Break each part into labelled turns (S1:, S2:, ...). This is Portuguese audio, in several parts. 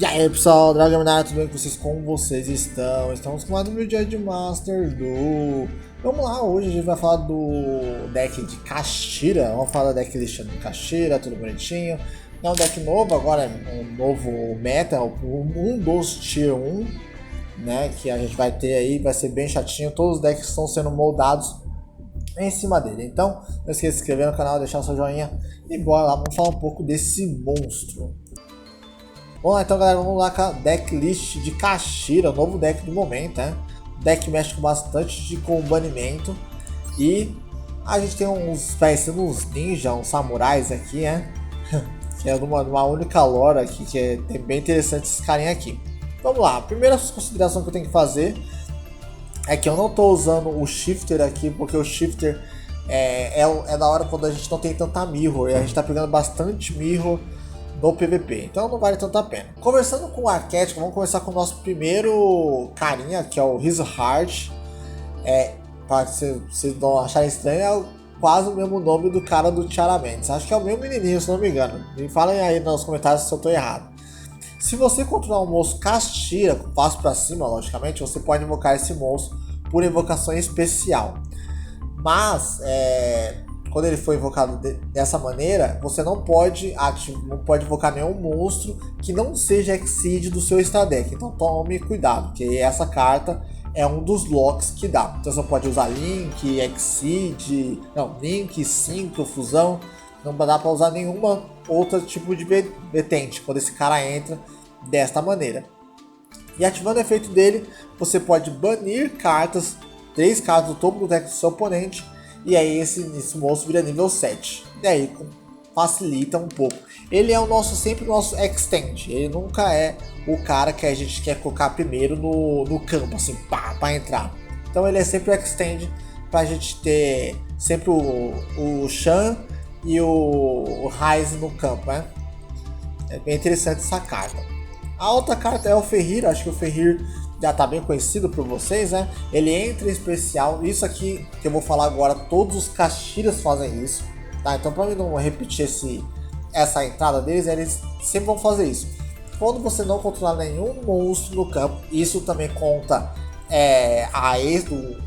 S1: E aí pessoal, Dragon tudo bem com vocês? Como vocês estão? Estamos com mais um vídeo de Master do... Vamos lá, hoje a gente vai falar do deck de Kashtira. Vamos falar da decklist do Kashtira, tudo bonitinho. É um deck novo, agora é um novo meta, um dos Tier 1, né? Que a gente vai ter aí, vai ser bem chatinho. Todos os decks estão sendo moldados em cima dele. Então, não esqueça de se inscrever no canal, deixar o seu joinha e bora lá, vamos falar um pouco desse monstro. Vamos lá então, galera, vamos lá com a decklist de Kashtira, o novo deck do momento, né? O deck mexe com bastante com banimento e a gente tem uns parecendo uns ninja, uns samurais aqui, né? Que é uma única lore aqui, que é bem interessante esses carinha aqui. Vamos lá, a primeira consideração que eu tenho que fazer é que eu não estou usando o shifter aqui, porque o shifter é da hora quando a gente não tem tanta mirror, e a gente está pegando bastante mirror no PVP, então não vale tanto a pena. Conversando com o arquétipo, vamos começar com o nosso primeiro carinha, que é o His Heart. Para vocês não acharem estranho, é quase o mesmo nome do cara do Tiaramentes. Acho que é o mesmo menininho, se não me engano. Me falem aí nos comentários se eu estou errado. Se você controlar um monstro Kashtira, com passo para cima, logicamente, você pode invocar esse monstro por invocação especial. Mas, quando ele for invocado dessa maneira, você não pode invocar nenhum monstro que não seja Exceed do seu extra deck. Então tome cuidado, porque essa carta é um dos locks que dá. Então você pode usar Link, Exceed, Link, Synchro, Fusão. Não dá para usar nenhuma outra tipo de vertente quando esse cara entra desta maneira. E ativando o efeito dele, você pode banir cartas, 3 cartas do topo do deck do seu oponente. E aí esse monstro vira nível 7. E aí facilita um pouco. Ele é sempre o nosso extend. Ele nunca é o cara que a gente quer colocar primeiro no campo, assim, para entrar. Então ele é sempre o extend para a gente ter sempre o Shan e o Ryze no campo, né? É bem interessante essa carta. A outra carta é o Fenrir. Acho que o Fenrir já está bem conhecido por vocês, né? Ele entra em especial. Isso aqui que eu vou falar agora, todos os Kashtiras fazem isso, tá? Então, para mim não repetir essa entrada deles, eles sempre vão fazer isso. Quando você não controlar nenhum monstro no campo, isso também conta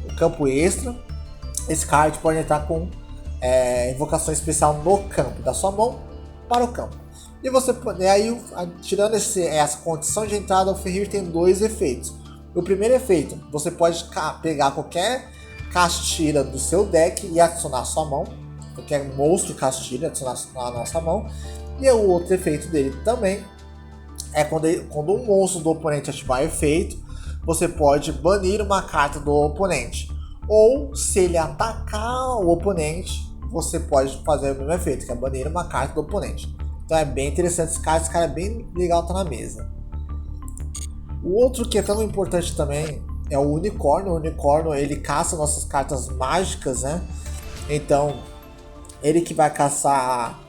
S1: o campo extra. Esse card pode entrar com invocação especial no campo, da sua mão para o campo. E aí, tirando essa condição de entrada, o Fenrir tem 2 efeitos. O primeiro efeito, você pode pegar qualquer Kashtira do seu deck e adicionar à sua mão. Qualquer monstro Kashtira adicionar na nossa mão. E o outro efeito dele também é quando um monstro do oponente ativar efeito, você pode banir uma carta do oponente. Ou se ele atacar o oponente, você pode fazer o mesmo efeito, que é banir uma carta do oponente. Então é bem interessante esse cara é bem legal estar na mesa. O outro que é tão importante também é o Unicórnio. O Unicórnio, ele caça nossas cartas mágicas, né? Então, ele que vai caçar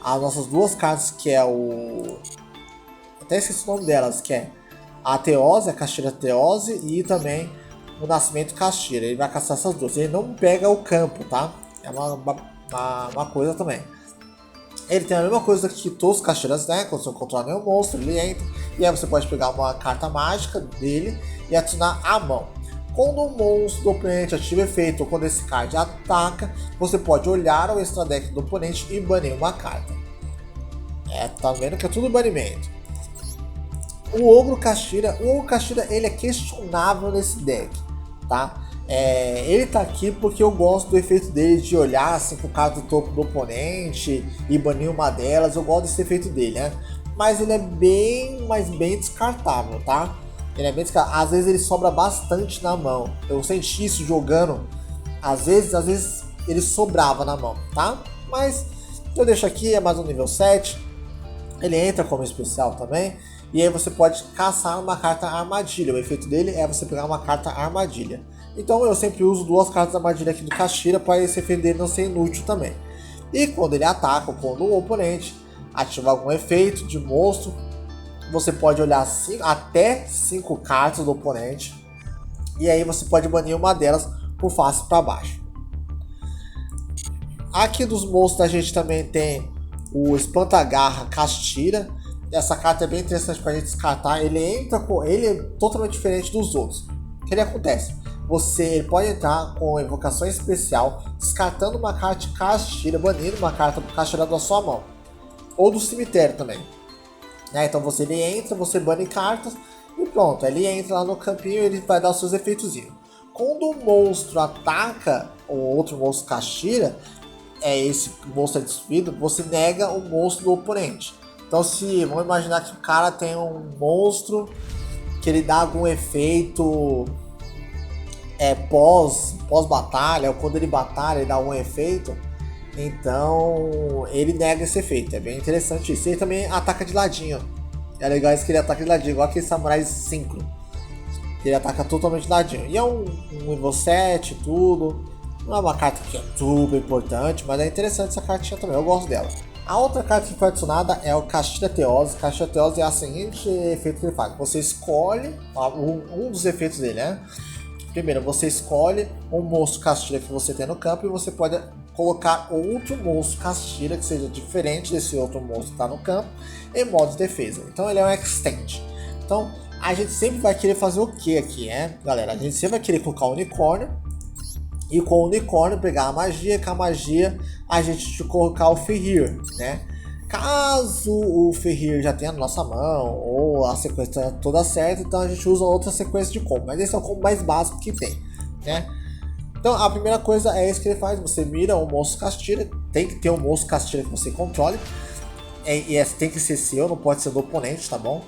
S1: as nossas 2 cartas, que é o... Até esqueci o nome delas, que é a Teose, a Kashtira Teose, e também o Nascimento Kashtira. Ele vai caçar essas 2. Ele não pega o campo, tá? É uma coisa também. Ele tem a mesma coisa que todos os Kashtiras, né? Quando você não controla nenhum monstro, ele entra. E aí você pode pegar uma carta mágica dele e adicionar à mão. Quando um monstro do oponente ativa efeito ou quando esse card ataca, você pode olhar o extra deck do oponente e banir uma carta. Tá vendo que é tudo banimento. O Ogro Kashtira, ele é questionável nesse deck, tá? Ele tá aqui porque eu gosto do efeito dele de olhar assim com o cara do topo do oponente e banir uma delas. Eu gosto desse efeito dele, né? Mas ele é bem descartável, tá? Ele é bem descartável. Às vezes ele sobra bastante na mão. Eu senti isso jogando. Às vezes ele sobrava na mão, tá? Mas eu deixo aqui, é mais um nível 7. Ele entra como especial também. E aí você pode caçar uma carta armadilha. O efeito dele é você pegar uma carta armadilha. Então eu sempre uso 2 cartas armadilha aqui do Kashtira para esse efeito dele não ser inútil também. E quando ele ataca ou quando o oponente ativar algum efeito de monstro, você pode olhar até 5 cartas do oponente. E aí você pode banir uma delas por face para baixo. Aqui dos monstros a gente também tem o Espantagarra Kashtira. essa carta é bem interessante pra gente descartar. Ele é totalmente diferente dos outros. O que ele acontece? Ele pode entrar com invocação especial, descartando uma carta de Kashtira, banindo uma carta do Kashtira da sua mão. Ou do cemitério também. Então ele entra, você bane cartas e pronto. Ele entra lá no campinho e ele vai dar os seus efeitos. Quando o monstro ataca o outro monstro Kashtira, esse monstro é destruído, você nega o monstro do oponente. Então vamos imaginar que o cara tem um monstro que ele dá algum efeito pós-batalha, ou quando ele batalha ele dá algum efeito, então ele nega esse efeito. É bem interessante isso. Ele também ataca de ladinho. É legal isso que ele ataca de ladinho, igual aquele samurai síncrono. Ele ataca totalmente de ladinho. E é um nível 7 tudo. Não é uma carta que é super importante, mas é interessante essa cartinha também, eu gosto dela. A outra carta que foi adicionada é o Kashtira Teose. Kashtira Teose é o seguinte efeito que ele faz. Você escolhe um dos efeitos dele, né? Primeiro, você escolhe um monstro Kashtira que você tem no campo e você pode colocar outro monstro Kashtira que seja diferente desse outro monstro que está no campo em modo de defesa. Então ele é um extend. Então a gente sempre vai querer fazer o que aqui, né, galera? A gente sempre vai querer colocar o unicórnio e com o unicórnio pegar a magia, com a magia a gente colocar o Fenrir, né? Caso o Fenrir já tenha na nossa mão ou a sequência toda certa, então a gente usa outra sequência de combo, mas esse é o combo mais básico que tem, né? Então a primeira coisa é isso que ele faz, você mira um monstro Kashtira, tem que ter um monstro Kashtira que você controle, e esse tem que ser seu, não pode ser do oponente, tá bom?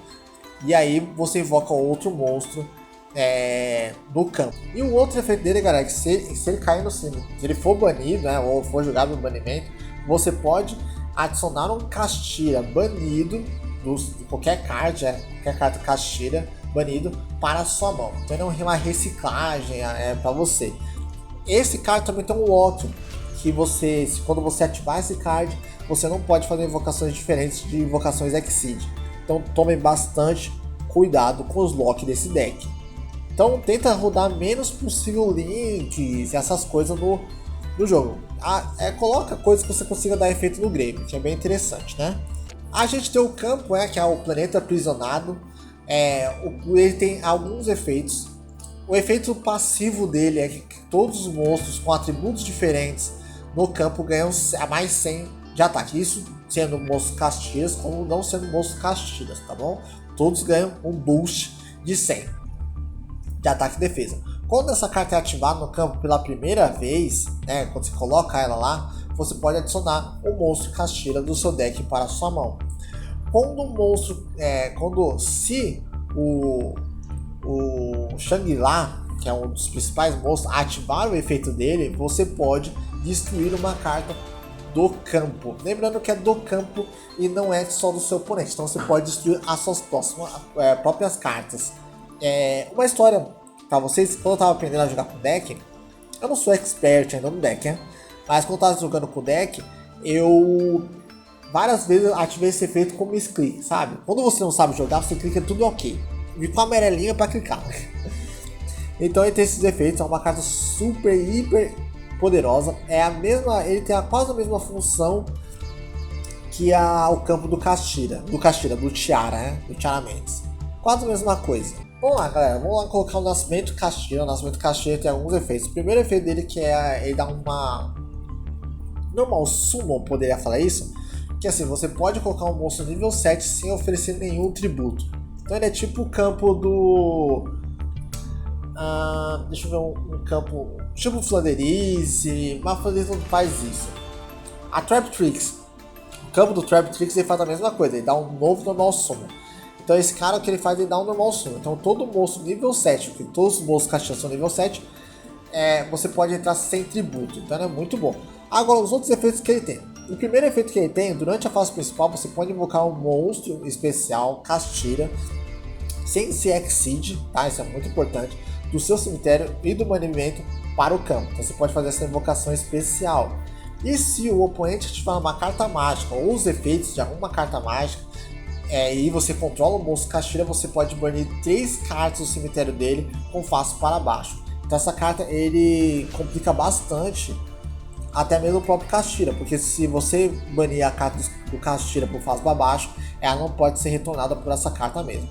S1: E aí você invoca outro monstro no campo. E o outro efeito dele, galera, é que se ele cair no se ele for banido, né, ou for jogado no banimento, você pode adicionar um Kashtira banido de qualquer carta Kashtira banido para a sua mão. Então é uma reciclagem para você. Esse card também tem um lock, que quando você ativar esse card, você não pode fazer invocações diferentes de invocações Exceed. Então tomem bastante cuidado com os locks desse deck. Então tenta rodar menos possível links e essas coisas no jogo. Coloca coisas que você consiga dar efeito no grave, que é bem interessante, né? A gente tem o campo, que é o planeta aprisionado. Ele tem alguns efeitos. O efeito passivo dele é que todos os monstros com atributos diferentes no campo ganham a mais 100 de ataque. Isso sendo monstros Kashtiras como não sendo monstros Kashtiras, tá bom? Todos ganham um boost de 100 de ataque e defesa. Quando essa carta é ativada no campo pela primeira vez, né, quando você coloca ela lá, você pode adicionar um monstro Kashtira do seu deck para a sua mão. Quando o monstro, se o Shangri-La, que é um dos principais monstros, ativar o efeito dele, você pode destruir uma carta do campo. Lembrando que é do campo e não é só do seu oponente, então você pode destruir as suas próprias cartas. Uma história para vocês, quando eu estava aprendendo a jogar com deck, eu não sou expert ainda no deck, né? Mas quando eu estava jogando com deck, eu várias vezes ativei esse efeito como misclick, sabe? Quando você não sabe jogar, você clica tudo ok. E com a amarelinha para clicar. Então ele tem esses efeitos, é uma carta super, hiper poderosa. Ele tem quase a mesma função que o campo do Kashtira, do Tiara, né? Do Tiara Mendes. Quase a mesma coisa. Vamos lá, galera, vamos lá colocar o Nascimento Kashtira. O Nascimento Kashtira tem alguns efeitos. O primeiro efeito dele que ele dá uma... Normal summon, poderia falar isso. Que assim, você pode colocar um monstro nível 7 sem oferecer nenhum tributo. Então ele é tipo o campo do... deixa eu ver um campo... Tipo Flanderize, mas Flanderize não faz isso. A Trap Tricks. O campo do Trap Tricks ele faz a mesma coisa, ele dá um novo normal summon. Então esse cara, o que ele faz, ele dá um normal summon. Então todo monstro nível 7, porque todos os monstros Kashtira são nível 7, você pode entrar sem tributo. Então é muito bom. Agora os outros efeitos que ele tem. O primeiro efeito que ele tem, durante a fase principal, você pode invocar um monstro especial Kashtira sem ser Exceed, tá? Isso é muito importante, do seu cemitério e do banimento para o campo. Então você pode fazer essa invocação especial. E se o oponente ativar uma carta mágica ou os efeitos de alguma carta mágica, e você controla o monstro Kashtira, você pode banir 3 cartas do cemitério dele com face para baixo. Então essa carta ele complica bastante até mesmo o próprio Kashtira, porque se você banir a carta do Kashtira por fase para baixo, ela não pode ser retornada por essa carta mesmo.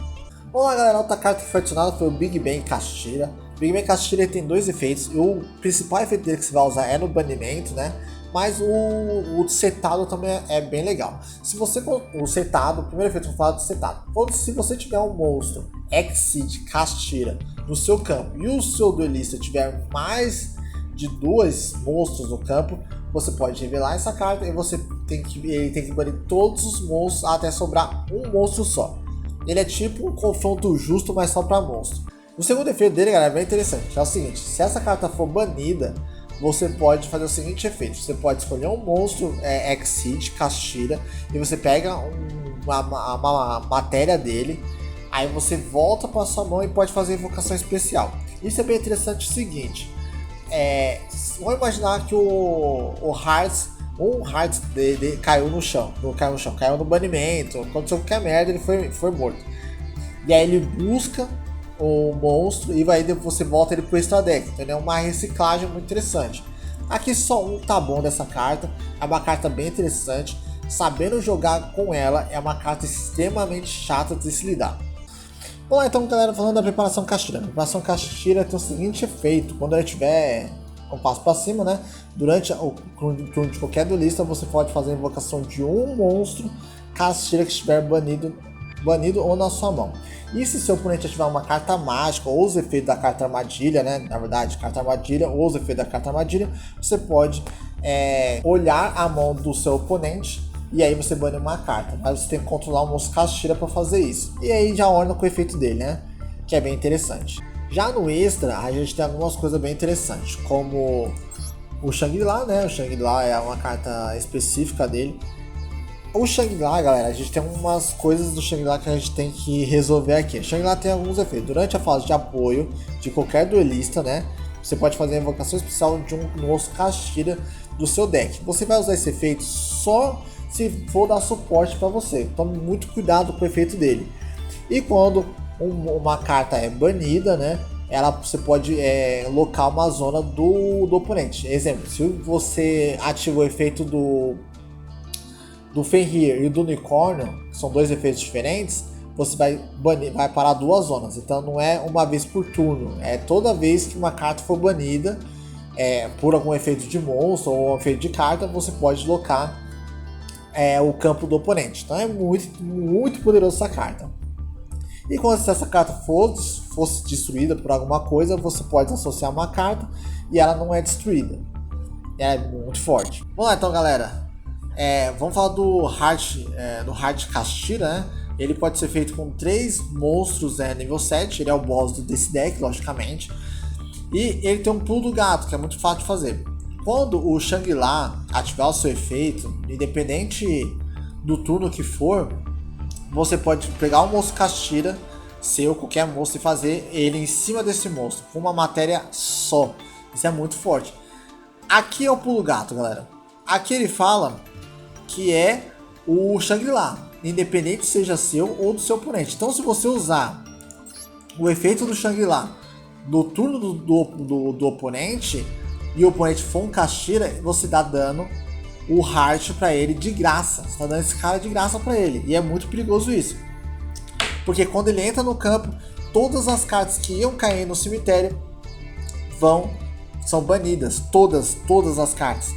S1: Bom lá galera, outra carta que foi adicionada foi o Big Bang Kashtira. O Big Bang Kashtira tem dois efeitos, e o principal efeito dele que você vai usar é no banimento, né? Mas o setado também é bem legal. Se você, o setado, o primeiro efeito que eu vou falar do setado. Se você tiver um monstro Exceed Kashtira no seu campo e o seu duelista tiver mais de 2 monstros no campo, você pode revelar essa carta e ele tem que banir todos os monstros até sobrar um monstro só. Ele é tipo um confronto justo, mas só para monstro. O segundo efeito dele, galera, é bem interessante. É o seguinte, se essa carta for banida, você pode fazer o seguinte efeito. Você pode escolher um monstro Exceed Kashtira e você pega uma matéria dele. Aí você volta para sua mão e pode fazer invocação especial. Isso é bem interessante o seguinte. Vamos imaginar que o Hearts, um Hearts dele caiu no chão. Caiu no banimento. Aconteceu qualquer merda, ele foi morto. E aí ele busca o monstro e aí você volta ele pro extra deck, entendeu? Uma reciclagem muito interessante. Aqui só um tá bom dessa carta, é uma carta bem interessante. Sabendo jogar com ela, é uma carta extremamente chata de se lidar. Bom, então galera, falando da preparação Kashtira. A preparação Kashtira tem o seguinte efeito: quando ela tiver um passo para cima, né? Durante o turno de qualquer duelista, você pode fazer a invocação de um monstro Kashtira que estiver banido ou na sua mão. E se seu oponente ativar uma carta mágica ou os efeitos da carta armadilha, né? Na verdade, carta armadilha ou os efeitos da carta armadilha, você pode olhar a mão do seu oponente e aí você bane uma carta. Mas você tem que controlar o monstro Kashtira para fazer isso. E aí já orna com o efeito dele, né? Que é bem interessante. Já no extra, a gente tem algumas coisas bem interessantes, como o Shangri-La, né? O Shangri-La é uma carta específica dele. O Shangri-La, galera, a gente tem umas coisas do Shangri-La que a gente tem que resolver aqui. O Shangri-La tem alguns efeitos. Durante a fase de apoio de qualquer duelista, né? Você pode fazer a invocação especial de um monstro Kashtira do seu deck. Você vai usar esse efeito só se for dar suporte para você. Tome muito cuidado com o efeito dele. E quando uma carta é banida, né? Você pode locar uma zona do oponente. Exemplo, se você ativa o efeito do Fenrir e do Unicórnio, que são dois efeitos diferentes, você vai parar 2 zonas. Então não é uma vez por turno, é toda vez que uma carta for banida por algum efeito de monstro ou um efeito de carta, você pode locar o campo do oponente. Então é muito, muito poderoso essa carta. E quando essa carta fosse destruída por alguma coisa, você pode associar uma carta e ela não é destruída. É muito forte. Vamos lá então, galera. Vamos falar do Hard Kashtira, né? Ele pode ser feito com 3 monstros nível 7, ele é o boss desse deck, logicamente. E ele tem um pulo do gato, que é muito fácil de fazer. Quando o Shangri-La ativar o seu efeito, independente do turno que for, você pode pegar um monstro Kashtira, qualquer monstro, e fazer ele em cima desse monstro, com uma matéria só. Isso é muito forte. Aqui é o pulo gato, galera. Aqui ele fala que é o Shangri-La, independente seja seu ou do seu oponente. Então se você usar o efeito do Shangri-La no turno do oponente e o oponente for um Kashtira, você dá dano, o Heart para ele de graça. Você tá dando esse cara de graça para ele. E é muito perigoso isso. Porque quando ele entra no campo, todas as cartas que iam cair no cemitério são banidas. Todas as cartas.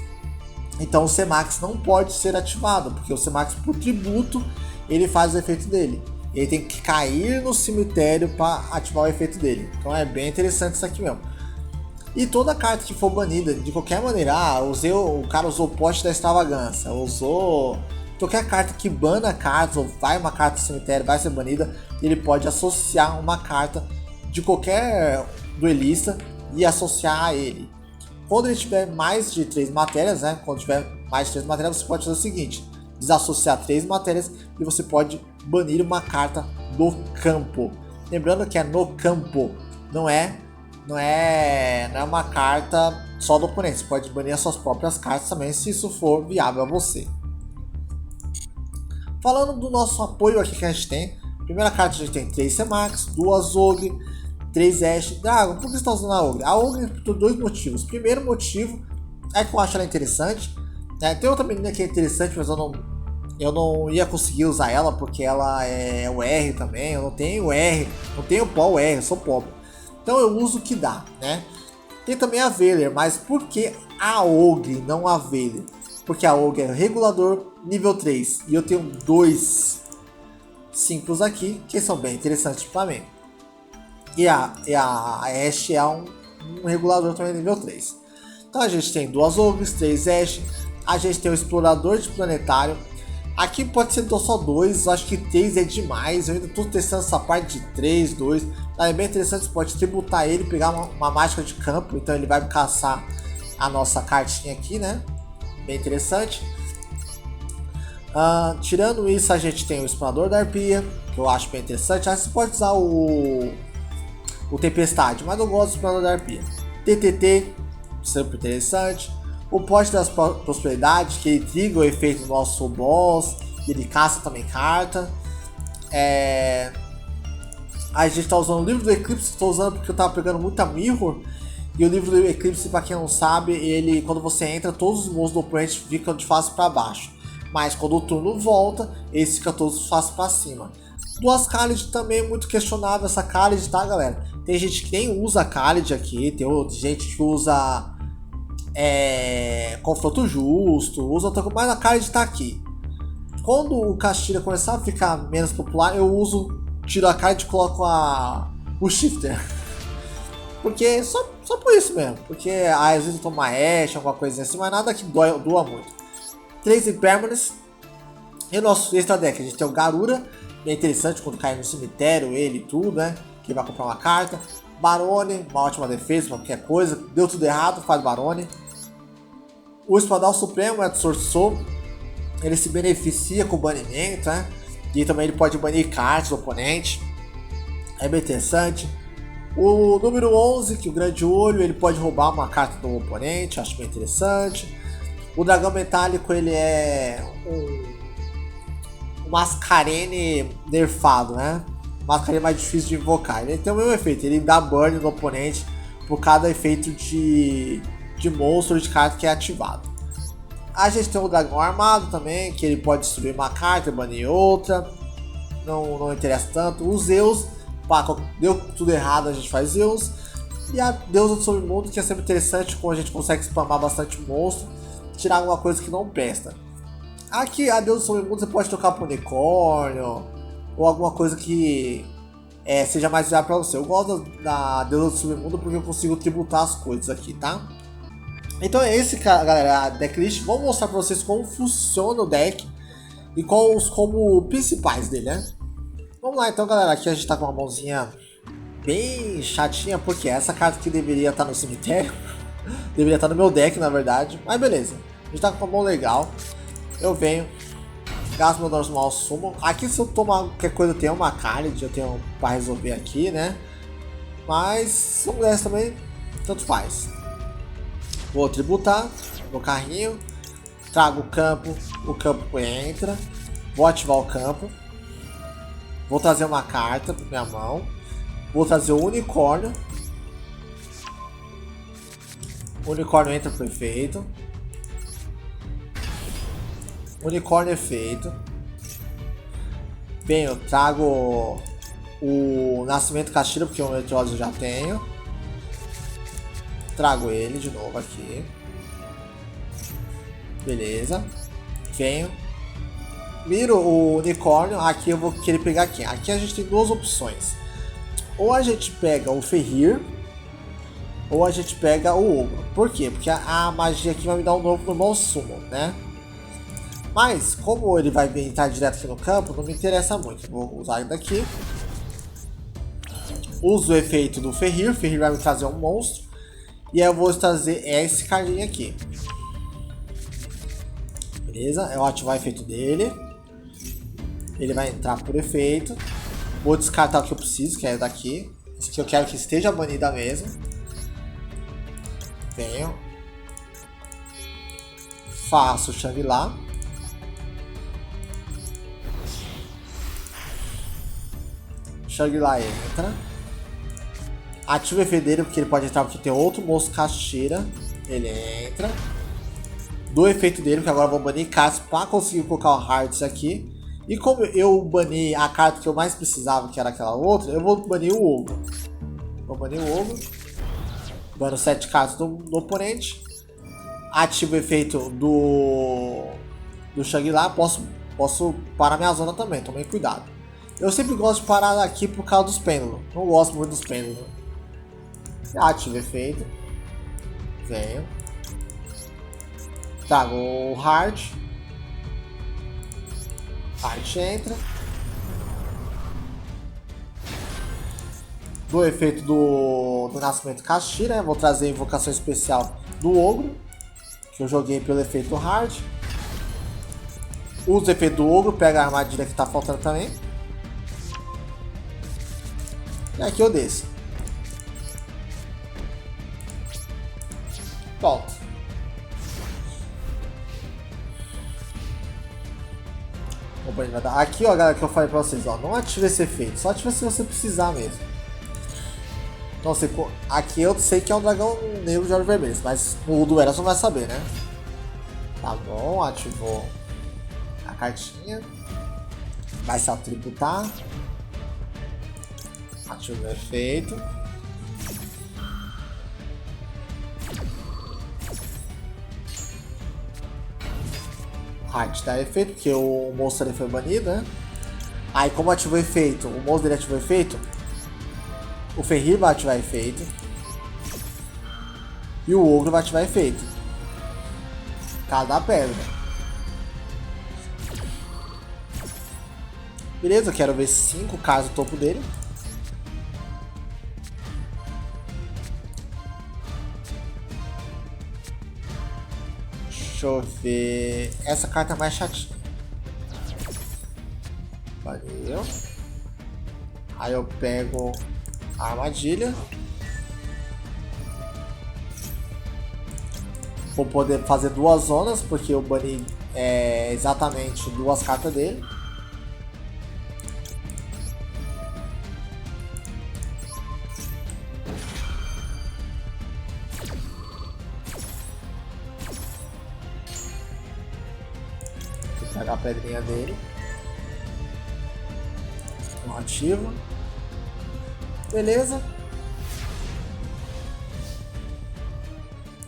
S1: Então o C-Max não pode ser ativado, porque o C-Max, por tributo, ele faz o efeito dele. Ele tem que cair no cemitério para ativar o efeito dele. Então é bem interessante isso aqui mesmo. E toda carta que for banida, de qualquer maneira, o cara usou o pote da extravagância, usou qualquer carta que bana cartas, ou vai uma carta do cemitério, vai ser banida, ele pode associar uma carta de qualquer duelista e associar a ele. Quando ele tiver mais de 3 matérias, né? Quando tiver mais de 3 matérias, você pode fazer o seguinte: desassociar 3 matérias e você pode banir uma carta do campo. Lembrando que é no campo, não é uma carta só do oponente. Você pode banir as suas próprias cartas também, se isso for viável a você. Falando do nosso apoio aqui que a gente tem, primeira carta a gente tem 3 C-Max, 2 Ogre, 3 Ashe. Dragon, por que você está usando a Ogre? A Ogre por 2 motivos. Primeiro motivo É que eu acho ela interessante. Tem outra menina que é interessante, mas eu não ia conseguir usar ela porque ela é o R também. Eu não tenho R, não tenho pó R, eu sou pobre. Então eu uso o que dá, né? Tem também a Veiler, mas por que a Ogre, não a Veiler? Porque a Ogre é regulador nível 3 e eu tenho dois símbolos aqui que são bem interessantes para mim. E a Ashe é um regulador também nível 3. Então a gente tem duas Ogres, 3 Ashe, a gente tem o Explorador de Planetário. Aqui pode ser só 2, acho que 3 é demais, eu ainda estou testando essa parte de 3, 2. É bem interessante, você pode tributar ele, pegar uma mágica de campo, então ele vai caçar a nossa cartinha aqui, né? Bem interessante. Tirando isso, a gente tem o Explorador da Arpia, que eu acho bem interessante. Você pode usar o Tempestade, mas eu gosto do Explorador da Arpia. TTT, sempre interessante. O Pote das Prosperidades, que ele triga o efeito do nosso boss, ele caça também carta. A gente está usando o Livro do Eclipse, estou usando porque eu estava pegando muita Mirror. E o Livro do Eclipse, para quem não sabe, ele, quando você entra, todos os monstros do oponente ficam de face para baixo. Mas quando o turno volta, eles ficam todos de face para cima. Duas Khalid também é muito questionável essa Khalid, tá, galera? Tem gente que nem usa Khalid aqui, tem gente que usa Confronto Justo, usa outra coisa, mas a Khalid tá aqui. Quando o Kashtira começar a ficar menos popular, eu tiro a Khalid e coloco o Shifter. Porque só por isso mesmo, porque às vezes eu tomo uma Ashe, alguma coisa assim, mas nada que doa muito. 3 Impermanence. E o nosso extra deck, a gente tem o Garura, bem interessante quando cai no cemitério, ele e tudo, né? Que vai comprar uma carta. Barone, uma ótima defesa pra qualquer coisa. Deu tudo errado, faz Barone. O Espadal Supremo é do Sword Soul. Ele se beneficia com o banimento, né? E também ele pode banir cartas do oponente. É bem interessante. O número 11, que é o Grande Olho, ele pode roubar uma carta do oponente, acho bem interessante. O Dragão Metálico, ele é um Mascarene nerfado, né? Mascarene mais difícil de invocar. Ele tem o mesmo efeito, ele dá burn no oponente por cada efeito de monstro de carta que é ativado. A gente tem o Dragão Armado também, que ele pode destruir uma carta e banir outra. Não interessa tanto. O Zeus, deu tudo errado, a gente faz Zeus. E a Deusa do Submundo, que é sempre interessante, como a gente consegue spamar bastante monstro, tirar alguma coisa que não presta. Aqui, a Deusa do Submundo, você pode trocar por unicórnio, ou alguma coisa que seja mais viável para você. Eu gosto da Deusa do Submundo porque eu consigo tributar as coisas aqui, tá? Então é esse, galera, a decklist. Vou mostrar para vocês como funciona o deck e quais os como principais dele, né? Vamos lá então, galera. Aqui a gente tá com uma mãozinha bem chatinha, porque essa carta que deveria estar no cemitério deveria estar no meu deck, na verdade. Mas beleza, a gente tá com uma mão legal. Eu venho, gasto meu normal summon. Aqui se eu tomar qualquer coisa eu tenho uma Khalid, eu tenho para resolver aqui, né? Mas se não desse também, tanto faz. Vou tributar no carrinho, trago o campo entra, vou ativar o campo, vou trazer uma carta para minha mão, vou trazer o unicórnio entra pro efeito, unicórnio efeito, bem, eu trago o Nascimento Kashtira porque o Meteoros eu já tenho. Trago ele de novo aqui. Beleza. Venho. Miro o unicórnio. Aqui eu vou querer pegar aqui. Aqui a gente tem duas opções. Ou a gente pega o Ferrir, ou a gente pega o Ogro. Por quê? Porque a magia aqui vai me dar um novo normal summon, né? Mas, como ele vai entrar direto aqui no campo, não me interessa muito. Vou usar ele daqui. Uso o efeito do Ferrir. O Ferrir vai me trazer um monstro. E aí eu vou trazer esse carinha aqui. Beleza? Eu vou ativar o efeito dele. Ele vai entrar por efeito. Vou descartar o que eu preciso, que é daqui. Esse aqui eu quero que esteja banida mesmo. Venho. Faço o Shangri-La. Shangri-La entra. Ativa o efeito dele porque ele pode entrar porque tem outro monstro Kashtira. Ele entra. do efeito dele, porque agora eu vou banir cartas para conseguir colocar o Hearts aqui. E como eu bani a carta que eu mais precisava, que era aquela outra, eu vou banir o Ogro. Vou banir o Ogro. Bano 7 cartas do oponente. Ativo o efeito do Shangri-La. Posso parar minha zona também, tomem cuidado. Eu sempre gosto de parar aqui por causa dos pêndulos. Não gosto muito dos pêndulos. Ativo o efeito. Venho. Trago o Heart. Heart entra. Do efeito do Nascimento Kashira, né? Vou trazer a invocação especial do Ogro, que eu joguei pelo efeito Hard. Uso o efeito do Ogro, pega a armadilha que tá faltando também. E aqui eu desço. Pronto. Aqui, ó, galera, que eu falei pra vocês, ó, não ativa esse efeito, só ativa se você precisar mesmo. Então, aqui eu sei que é um dragão negro de olhos vermelhos, mas o do Eras não vai saber, né? Tá bom, ativou a cartinha. Vai se atributar. Ativou o efeito. Heart dá efeito, porque o monstro ali foi banido, né? Aí como ativou efeito, o monstro dele ativou efeito, o Fenrir vai ativar efeito. E o Ogro vai ativar efeito. Cada pedra. Beleza, eu quero ver 5 casos no topo dele. Deixa eu ver. Essa carta é mais chatinha. Valeu. Aí eu pego a armadilha. Vou poder fazer 2 zonas, porque eu bani exatamente 2 cartas dele. Vou pegar a pedrinha dele. Um ativo. Beleza.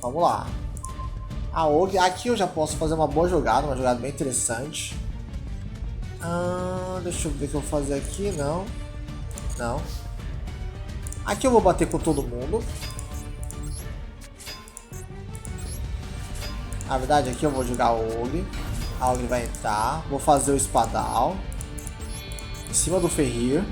S1: Vamos lá. A Og, aqui eu já posso fazer uma boa jogada, uma jogada bem interessante. Deixa eu ver o que eu vou fazer aqui. Não. Não. Aqui eu vou bater com todo mundo. Na verdade, aqui eu vou jogar o Og. A Og vai entrar. Vou fazer o espadal em cima do Fenrir.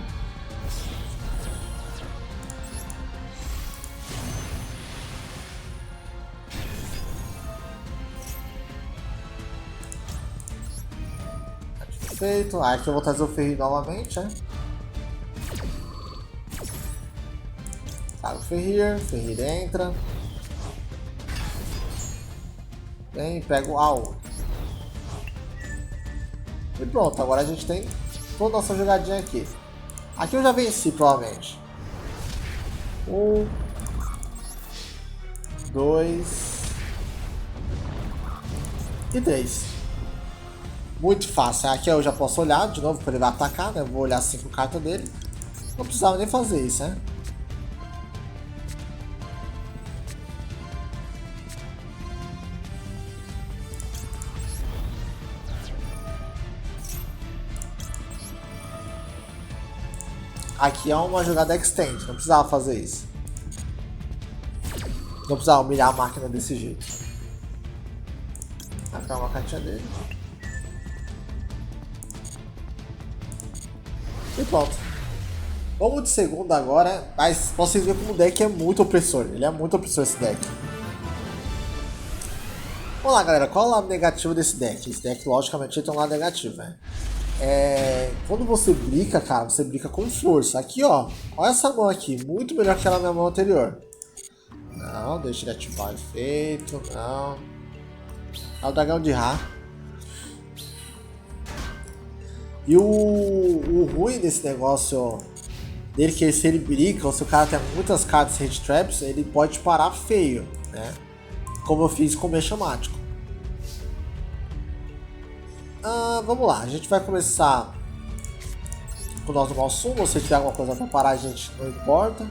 S1: Perfeito. Aqui eu vou trazer o Fenrir novamente, né? Trago o Fenrir. Fenrir entra. Vem, pega o AU. E pronto, agora a gente tem toda a nossa jogadinha aqui. Aqui eu já venci, provavelmente. 1, 2 e 3. Muito fácil. Aqui eu já posso olhar de novo, porque ele vai atacar, né? Eu vou olhar 5 cartas dele. Não precisava nem fazer isso, né? Aqui é uma jogada extend, não precisava fazer isso. Não precisava humilhar a máquina desse jeito. Aqui é uma cartinha dele. E pronto. Vamos de segundo agora, mas vocês verem como o deck é muito opressor. Ele é muito opressor esse deck. Vamos lá, galera. Qual é o lado negativo desse deck? Esse deck, logicamente, tem um lado negativo, né? Quando você brinca, cara, você brinca com força. Aqui, ó. Olha essa mão aqui. Muito melhor que aquela minha mão anterior. Não, deixa ele ativar o efeito. Não. É o dragão de Ra. E o ruim desse negócio dele, que se ele brinca, ou se o cara tem muitas cartas Hate Traps, ele pode parar feio, né? Como eu fiz com o Mechamático. Vamos lá, a gente vai começar com o nosso normal sumo. Se tiver alguma coisa pra parar, a gente não importa.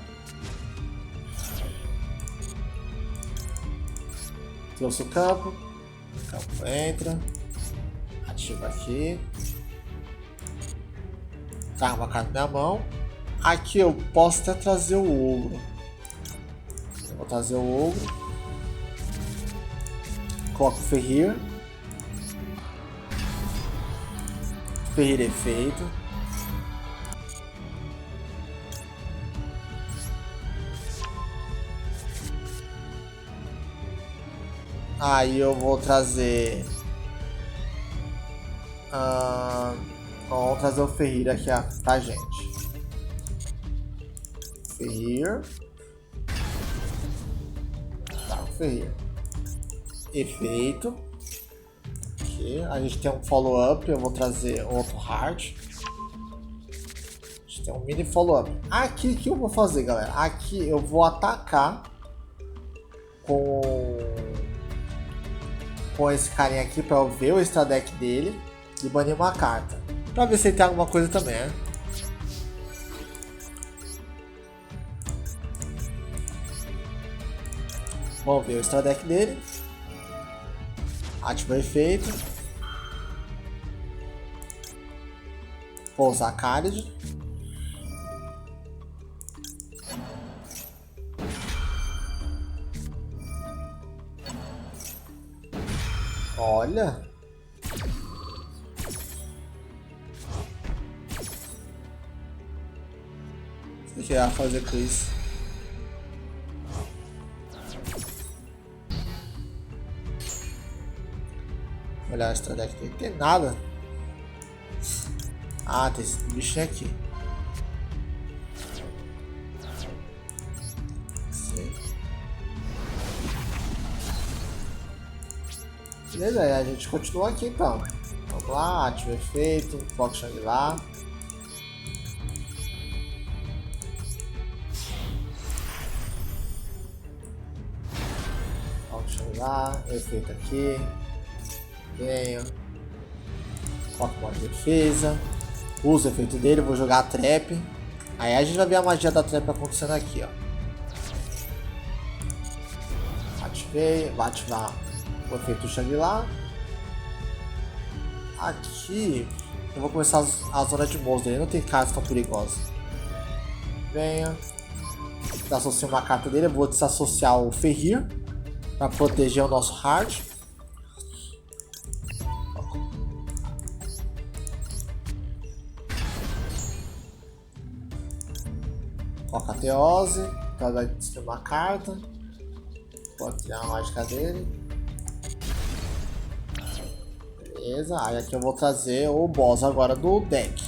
S1: Trouxe o campo entra, ativa aqui, tá uma carta na minha mão. Aqui eu posso até trazer o ogro. Eu vou trazer o ogro, coloco o Ferrir efeito. Aí eu vou trazer... vamos trazer o Ferrir aqui pra gente. Ferrir. Tá, o Ferrir. Efeito. Aqui. A gente tem um follow-up. Eu vou trazer outro Heart. A gente tem um mini follow-up. Aqui, o que eu vou fazer, galera? Aqui eu vou atacar com esse carinha aqui pra eu ver o extra deck dele e banir uma carta. Pra ver se ele tem alguma coisa também, né? Vamos ver o extra deck dele. Ativa o efeito. Vou usar a Card. Olha. O que eu ia fazer com isso? Olha, essa deck não tem nada. Ah, tem esse bichinho aqui. Beleza, aí a gente continua aqui então. Vamos lá, ativa o efeito, foco Shangri-La. Foco Shangri-La, efeito aqui. Venho. Foco modo de defesa. Uso o efeito dele, vou jogar a trap. Aí a gente vai ver a magia da trap acontecendo aqui, ó. Ativei, vai ativar o efeito Shangri-La. Aqui eu vou começar a zona de monstro dele, não tem cartas tão perigosas. Venha. Desassociar uma carta dele, eu vou desassociar o Ferrir para proteger o nosso Heart. Coloca a Teose, então vai destruir uma carta. Vou tirar a mágica dele. Beleza, aí aqui eu vou trazer o boss agora do deck.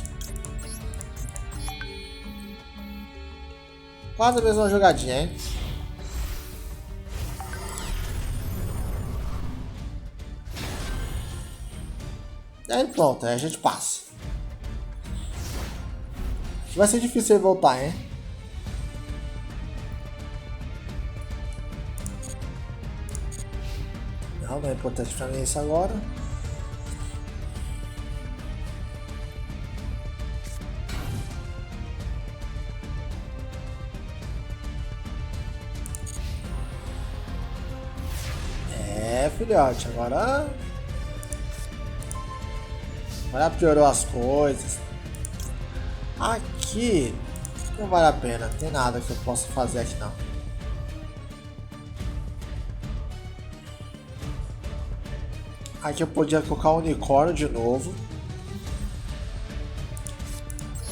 S1: Quase a mesma jogadinha, hein? E aí pronto, aí a gente passa. Vai ser difícil ele voltar, hein? Não é importante pra mim isso agora. É, filhote, agora piorou as coisas. Aqui não vale a pena, não tem nada que eu possa fazer aqui não. Aqui eu podia colocar o unicórnio de novo.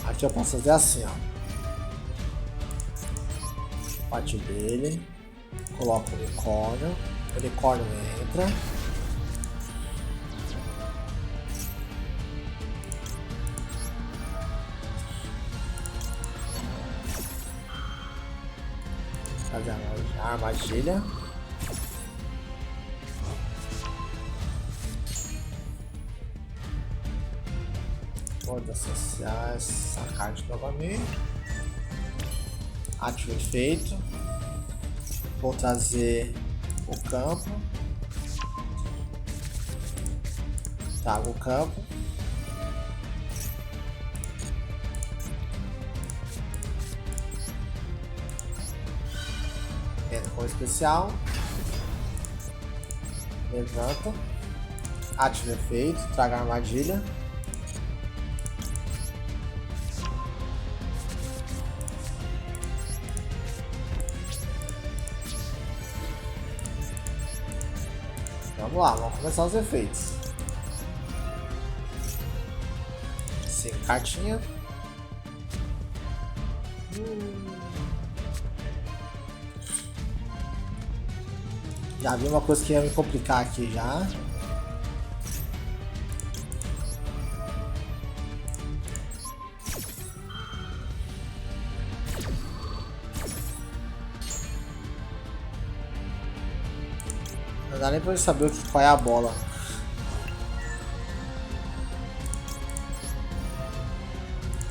S1: Aqui eu posso fazer assim, ó. Parte dele. Coloco o unicórnio entra. Fazer a armadilha. Vou associar essa carta novamente. Ativa o efeito. Vou trazer o campo. Trago o campo. Entra com especial. Levanta. Ativa efeito. Traga armadilha. Vamos lá, vamos começar os efeitos. 5 cartinhas. Já vi uma coisa que ia me complicar aqui já. Não dá nem pra eu saber qual é a bola.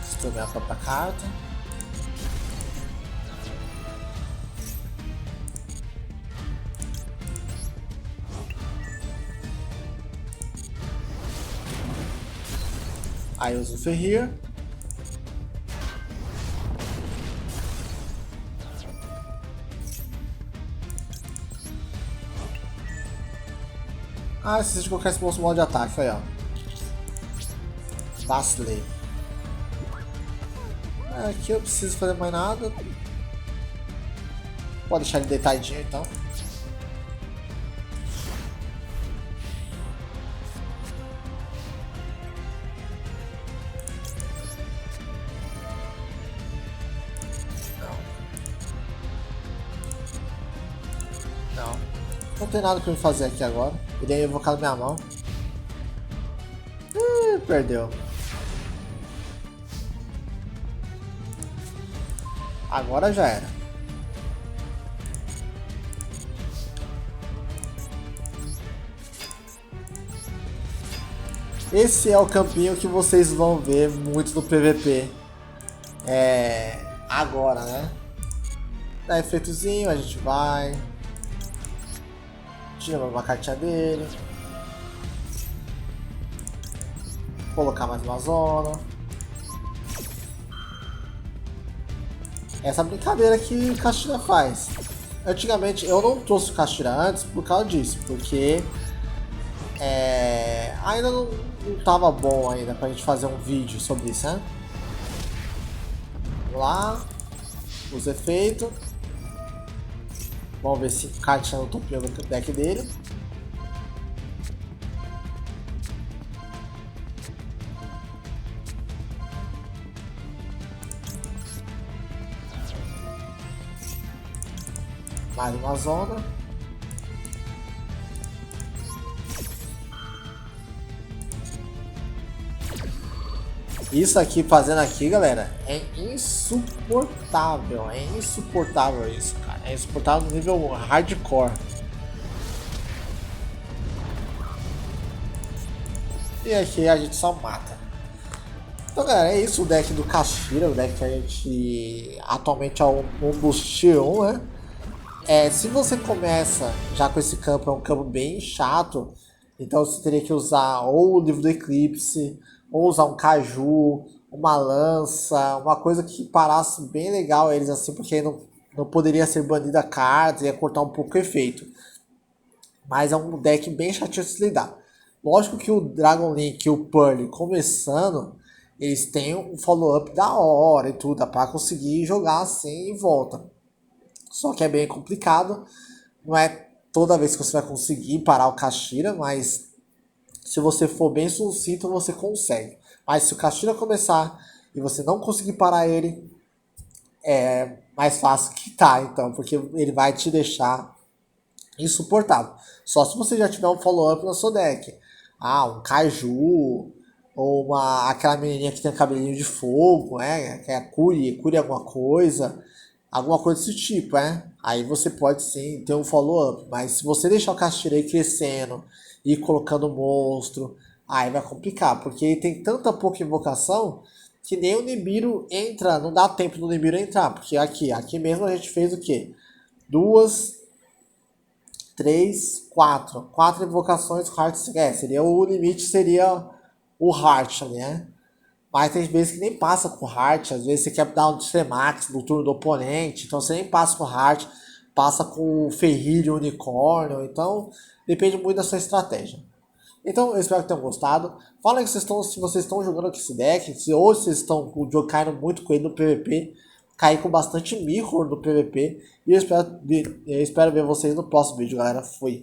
S1: Destruir a própria carta. Aí uso o Ferrir. Ah, esqueci de colocar esse modo de ataque, aí ó. Vacilei. Aqui eu preciso fazer mais nada. Pode deixar ele deitadinho então. Não tem nada pra eu fazer aqui agora. Ele ia invocar na minha mão. Perdeu. Agora já era. Esse é o campinho que vocês vão ver muito no PVP. Agora, né? Dá efeitozinho, a gente vai. Tira uma cartinha dele. Colocar mais uma zona. Essa brincadeira que o Kashtira faz. Antigamente eu não trouxe o Kashtira antes por causa disso, porque ainda não tava bom ainda pra gente fazer um vídeo sobre isso, né? Vamos lá. Os efeitos. Vamos ver se o Kashtira não topou no deck dele. Mais uma zona. Isso aqui, fazendo aqui, galera, é insuportável. É insuportável isso, cara. É insuportável no nível hardcore. E aqui a gente só mata. Então, galera, é isso o deck do Kashtira. O deck que a gente atualmente é um dos Tier 1, né? Se você começa já com esse campo, é um campo bem chato, então você teria que usar ou o livro do Eclipse, ou usar um Caju, uma lança, uma coisa que parasse bem legal eles assim, porque aí não poderia ser banida a carta, ia cortar um pouco o efeito. Mas é um deck bem chatinho de se lidar. Lógico que o Dragon Link e o Pearl começando, eles têm um follow-up da hora e tudo, dá pra conseguir jogar assim e volta. Só que é bem complicado, não é toda vez que você vai conseguir parar o Kashtira, mas se você for bem sucinto, você consegue. Mas se o Kashtira começar e você não conseguir parar ele, é mais fácil que tá, então, porque ele vai te deixar insuportável. Só se você já tiver um follow-up no seu deck. Um Kaiju, ou aquela menininha que tem cabelinho de fogo, que é a Curi alguma coisa desse tipo, Aí você pode sim ter um follow-up, mas se você deixar o Kashtira crescendo e colocando monstro, aí vai complicar, porque ele tem tanta pouca invocação que nem o Nibiru entra, não dá tempo do Nibiru entrar, porque aqui mesmo a gente fez o quê? 2, 3, 4 invocações com Heart, seria o limite, seria o Heart ali, né? Mas tem vezes que nem passa com Heart, às vezes você quer dar um Tremax no turno do oponente, então você nem passa com Heart. passa com o Ferrilho Unicórnio, então depende muito da sua estratégia. Então eu espero que tenham gostado. Falem se vocês estão jogando com esse deck, ou se vocês estão caindo muito com ele no PVP, cair com bastante mirror no PVP. E eu espero ver vocês no próximo vídeo, galera. Fui!